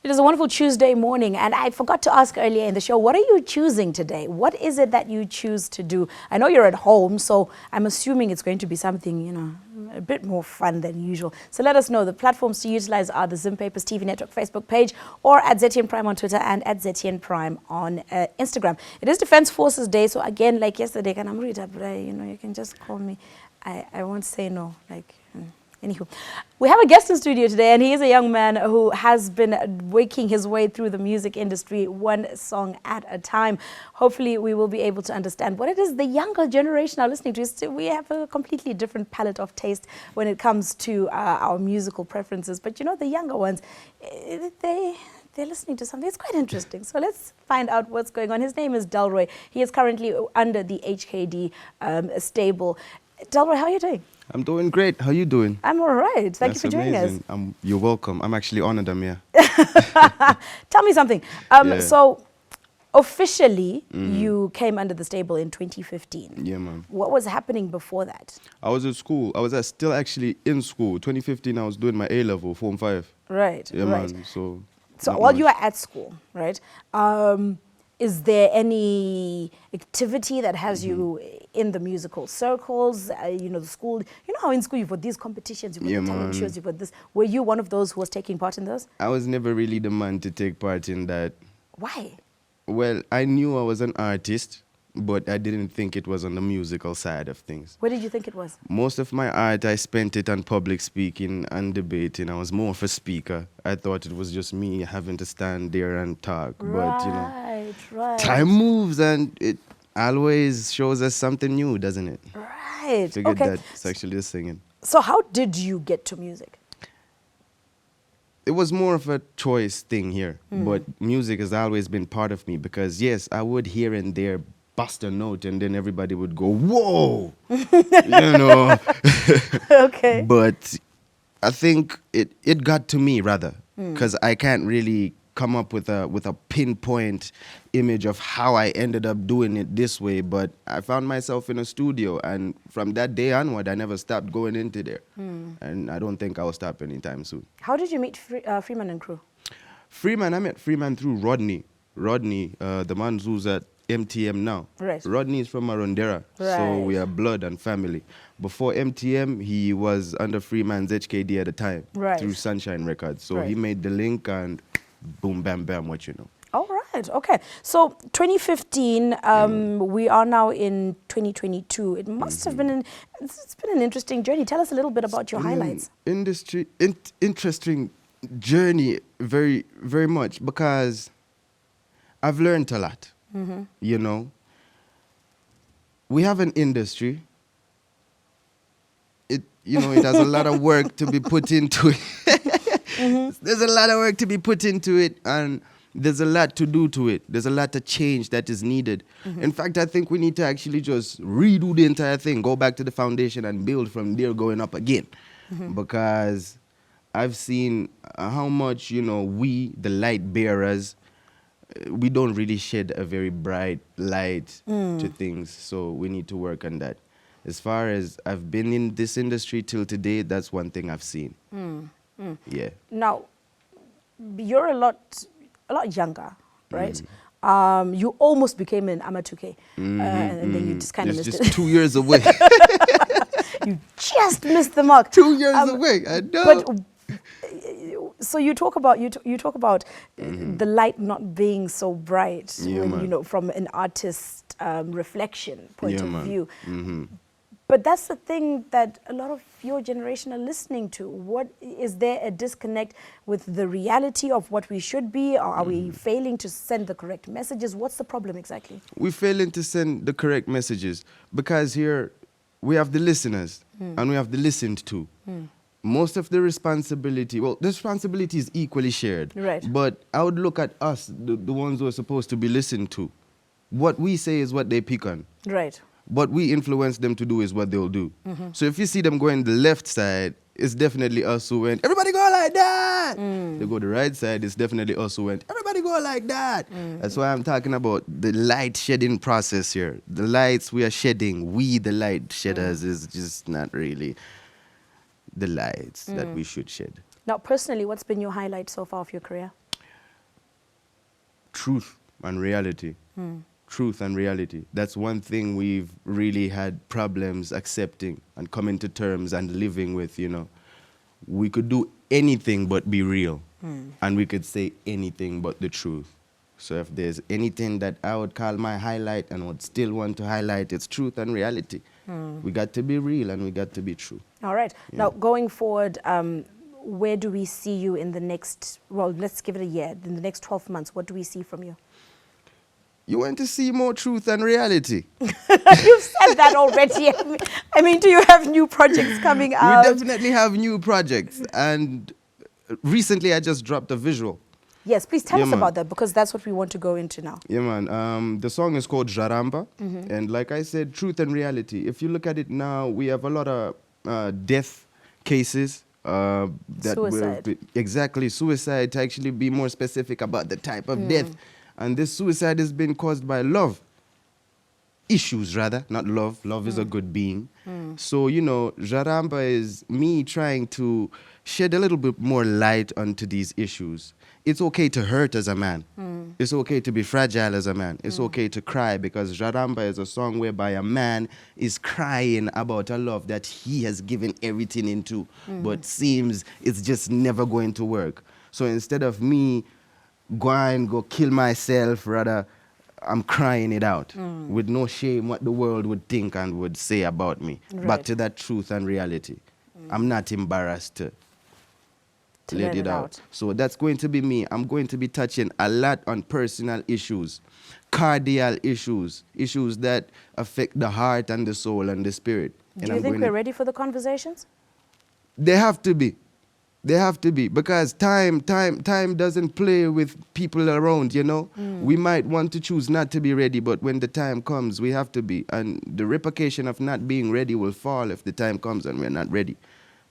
It is a wonderful Tuesday morning, and I forgot to ask earlier in the show, what are you choosing today? What is it that you choose to do? I know you're at home, so I'm assuming it's going to be something, a bit more fun than usual. So let us know. The platforms to utilize are the Zim Papers TV Network Facebook page, or at ZTN Prime on Twitter and at ZTN Prime on Instagram. It is Defense Forces Day, so again, like yesterday, can I you can just call me. I won't say no. Anywho, we have a guest in studio today, and he is a young man who has been working his way through the music industry one song at a time. Hopefully, we will be able to understand what it is the younger generation are listening to. We have a completely different palette of taste when it comes to our musical preferences. But the younger ones, they're listening to something. It's quite interesting. So let's find out what's going on. His name is Delroy. He is currently under the HKD stable. Delroy, how are you doing? I'm doing great. How are you doing? I'm all right. Thank you for joining us. You're welcome. I'm actually honored I'm here. Tell me something. So, officially, you came under the stable in 2015. Yeah, man. What was happening before that? I was at school. I was still actually in school. 2015, I was doing my A-level, Form 5. Right, yeah, right. Man, so while you were at school, right, is there any activity that has you in the musical circles? The school, how in school you've got these competitions, you've got the talent shows, you've got this. Were you one of those who was taking part in those? I was never really the man to take part in that. Why? Well, I knew I was an artist, but I didn't think it was on the musical side of things. What did you think it was? Most of my art, I spent it on public speaking and debating. I was more of a speaker. I thought it was just me having to stand there and talk. Right, but, time moves and it always shows us something new, doesn't it? Right. Figured that it's actually the singing. So how did you get to music? It was more of a choice thing here, but music has always been part of me because, yes, I would here and there bust a note and then everybody would go, whoa, Okay. But I think it got to me rather because I can't really come up with a pinpoint image of how I ended up doing it this way, but I found myself in a studio, and from that day onward, I never stopped going into there, and I don't think I'll stop anytime soon. How did you meet Freeman and crew? I met Freeman through Rodney. Rodney, the man who's at MTM now. Right. Rodney is from Marondera, so we are blood and family. Before MTM, he was under Freeman's HKD at the time, through Sunshine Records. So he made the link and boom, bam, bam, what you know. All right, okay. So 2015, we are now in 2022. It must have been it's been an interesting journey. Tell us a little bit about your highlights. Interesting journey, very, very much, because I've learned a lot. We have an industry. It has a lot of work to be put into it. There's a lot of work to be put into it, and there's a lot to do to it. There's a lot of change that is needed. In fact, I think we need to actually just redo the entire thing, go back to the foundation and build from there going up again. Because I've seen how much, we, the light bearers, we don't really shed a very bright light to things, so we need to work on that. As far as I've been in this industry till today, that's one thing I've seen. Yeah. Now, you're a lot younger, right? You almost became an Amatuke, and then you just kind of missed it. Just 2 years away. You just missed the mark. 2 years away, I know. But so you talk about the light not being so bright, from an artist reflection point of view. But that's the thing that a lot of your generation are listening to. What is there a disconnect with the reality of what we should be, or are we failing to send the correct messages? What's the problem exactly? We're failing to send the correct messages because here we have the listeners and we have the listened to. Most of the responsibility is equally shared. Right. But I would look at us, the ones who are supposed to be listened to. What we say is what they pick on. Right. What we influence them to do is what they'll do. So if you see them going the left side, it's definitely us who went, everybody go like that. They go the right side, it's definitely us who went, everybody go like that. That's why I'm talking about the light shedding process here. The lights we are shedding, we the light shedders, is just not really the lights that we should shed. Now, personally, what's been your highlight so far of your career? truth and reality. Truth and reality. That's one thing we've really had problems accepting and coming to terms and living with, you know. We could do anything but be real. And we could say anything but the truth. So if there's anything that I would call my highlight and would still want to highlight, it's truth and reality. We got to be real and we got to be true. All right. Now, going forward, where do we see you in the next, well, let's give it a year, in the next 12 months, what do we see from you? You want to see more truth and reality? You've said that already. I mean, do you have new projects coming out? We definitely have new projects. And recently I just dropped a visual. Yes, please tell us man. about that, because that's what we want to go into now. Yeah, man. The song is called Jaramba. And like I said, truth and reality. If you look at it now, we have a lot of death cases. Suicide. Exactly, suicide, to actually be more specific about the type of death. And this suicide has been caused by love. Issues, rather, not love. Love is a good being. So, you know, Jaramba is me trying to shed a little bit more light onto these issues. It's okay to hurt as a man. It's okay to be fragile as a man. It's okay to cry, because Jaramba is a song whereby a man is crying about a love that he has given everything into, but seems it's just never going to work. So instead of me go kill myself, rather I'm crying it out with no shame what the world would think and would say about me. Right. Back to that truth and reality. I'm not embarrassed to let it out. So that's going to be me. I'm going to be touching a lot on personal issues, cardiac issues, issues that affect the heart and the soul and the spirit. Do you think we're ready for the conversations? They have to be. They have to be, because time doesn't play with people around, you know. We might want to choose not to be ready, but when the time comes, we have to be. And the repercussion of not being ready will fall if the time comes and we're not ready.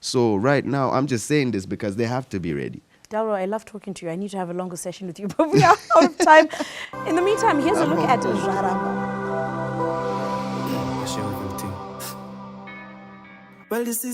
So right now, I'm just saying this because they have to be ready. Delroy, I love talking to you. I need to have a longer session with you, but we are out of time. In the meantime, here's a look at Jaramba. Well, this is